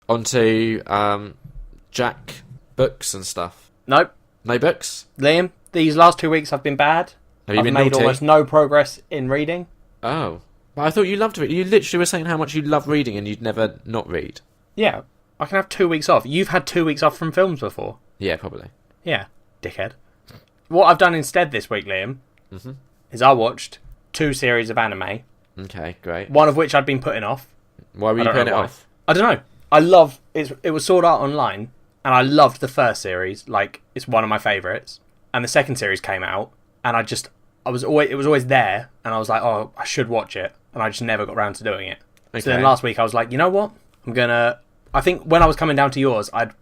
onto Jack books and stuff. Nope. No books? Liam, these last 2 weeks have been bad. Have you been made naughty? almost no progress in reading. Oh. But I thought you loved it. You literally were saying how much you love reading and you'd never not read. Yeah, I can have 2 weeks off. You've had 2 weeks off from films before. Yeah, probably. Yeah, dickhead. What I've done instead this week, Liam, is I watched 2 series of anime. Okay, great. One of which I'd been putting off. Why were you putting it off? I don't know. I love it was Sword Art Online, and I loved the first series. Like, it's one of my favourites. And the second series came out, and it was always there, and I was like, oh, I should watch it, and I just never got around to doing it. Okay. So then last week I was like, you know what? I think when I was coming down to yours, I'd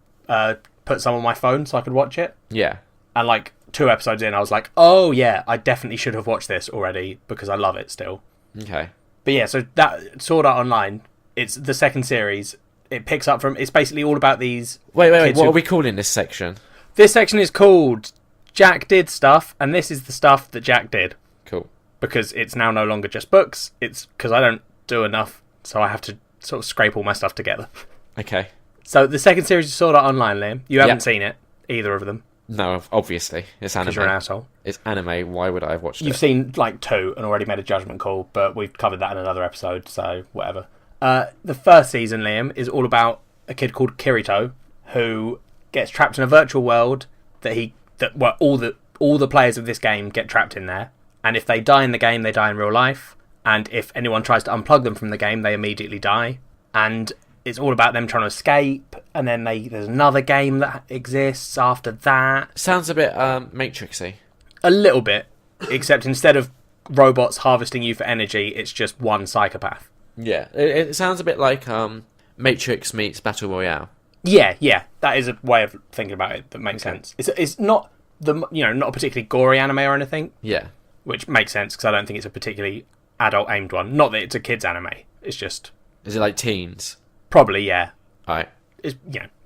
put some on my phone so I could watch it. Yeah. And like 2 episodes in, I was like, oh yeah, I definitely should have watched this already because I love it still. Okay. But yeah, so that Sword Art Online, it's the second series. It picks up from... It's basically all about these... Wait. What are we calling this section? This section is called Jack Did Stuff, and this is the stuff that Jack did. Cool. Because it's now no longer just books. It's because I don't do enough, so I have to sort of scrape all my stuff together. Okay. So the second series is Sword Art Online, Liam. You haven't seen it, either of them. No, obviously. It's anime. Because you're an asshole. It's anime. Why would I have watched it? You've seen like 2 and already made a judgment call, but we've covered that in another episode, so whatever. The first season, Liam, is all about a kid called Kirito who gets trapped in a virtual world all the players of this game get trapped in there, and if they die in the game, they die in real life, and if anyone tries to unplug them from the game, they immediately die. And it's all about them trying to escape, and then there's another game that exists after that. Sounds a bit Matrixy. A little bit, except instead of robots harvesting you for energy, it's just one psychopath. Yeah, it sounds a bit like Matrix meets Battle Royale. Yeah, that is a way of thinking about it that makes sense. It's not not a particularly gory anime or anything. Yeah, which makes sense because I don't think it's a particularly adult aimed one. Not that it's a kids anime. It's just... Is it like teens? Probably, yeah. Alright. It's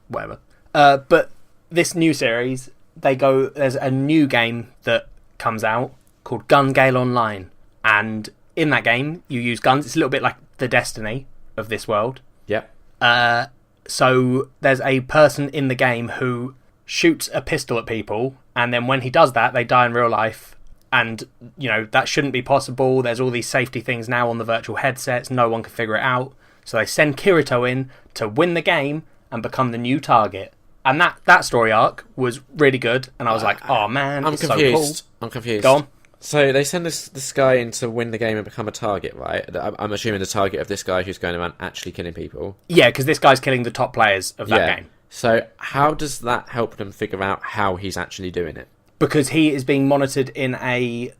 whatever. But this new series, there's a new game that comes out called Gun Gale Online, and in that game you use guns. It's a little bit like the Destiny of this world. Yep. So there's a person in the game who shoots a pistol at people, and then when he does that, they die in real life. And, that shouldn't be possible. There's all these safety things now on the virtual headsets. No one can figure it out. So they send Kirito in to win the game and become the new target. And that story arc was really good. And I was like, oh man, I'm confused. So cool. I'm confused. Go on. So they send this guy in to win the game and become a target, right? I'm assuming the target of this guy who's going around actually killing people. Yeah, because this guy's killing the top players of that game. So how does that help them figure out how he's actually doing it? Because he is being monitored in a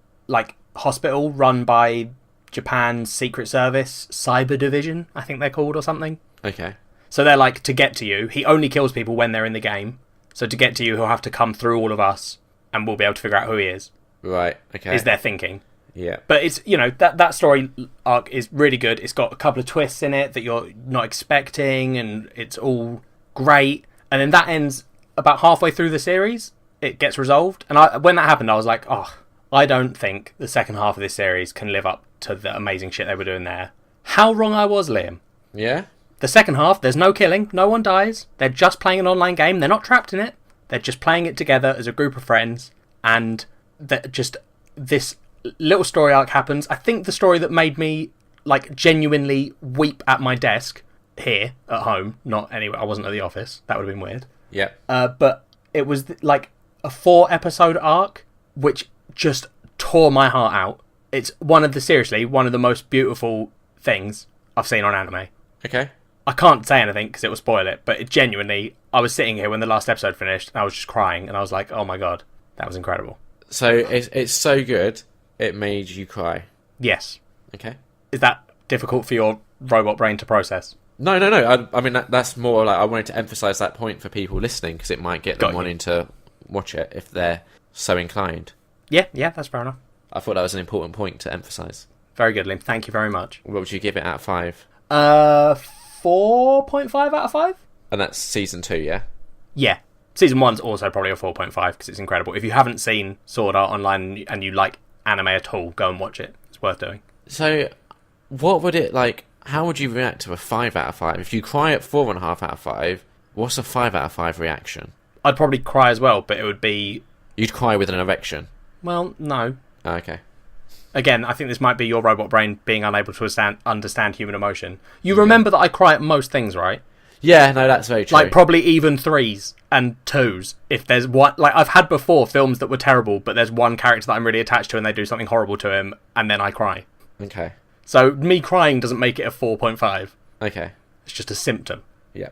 hospital run by Japan's Secret Service Cyber Division, I think they're called, or something. Okay. So they're to get to you. He only kills people when they're in the game. So to get to you, he'll have to come through all of us, and we'll be able to figure out who he is. Right. Okay. Is their thinking. Yeah. But it's that story arc is really good. It's got a couple of twists in it that you're not expecting, and it's all great. And then that ends about halfway through the series. It gets resolved, and when that happened, I was like, oh, I don't think the second half of this series can live up to the amazing shit they were doing there. How wrong I was, Liam. Yeah? The second half, there's no killing, no one dies, they're just playing an online game, they're not trapped in it, they're just playing it together as a group of friends, and just this little story arc happens. I think the story that made me, genuinely weep at my desk, here, at home, not anywhere, I wasn't at the office, that would have been weird. Yeah. But it was, a 4-episode arc, which just tore my heart out. It's one of the most beautiful things I've seen on anime. Okay. I can't say anything because it will spoil it, but I was sitting here when the last episode finished, and I was just crying, and I was like, oh my god, that was incredible. So it's so good, it made you cry? Yes. Okay. Is that difficult for your robot brain to process? No. I mean, that's more I wanted to emphasise that point for people listening, because it might get them wanting to watch it if they're so inclined. Yeah, that's fair enough. I thought that was an important point to emphasise. Very good, Liam. Thank you very much. What would you give it out of 5? 4.5 out of 5. And that's season 2, yeah? Yeah. Season 1's also probably a 4.5 because it's incredible. If you haven't seen Sword Art Online and you like anime at all, go and watch it. It's worth doing. So, what would it how would you react to a 5 out of 5? If you cry at 4.5 out of 5, what's a 5 out of 5 reaction? I'd probably cry as well, but it would be... You'd cry with an erection? Well, no. Oh, okay. Again, I think this might be your robot brain being unable to understand human emotion. You remember that I cry at most things, right? Yeah, no, that's very true. Like, probably even 3s and 2s. If there's one... Like, I've had before films that were terrible, but there's one character that I'm really attached to and they do something horrible to him, and then I cry. Okay. So, me crying doesn't make it a 4.5. Okay. It's just a symptom. Yeah.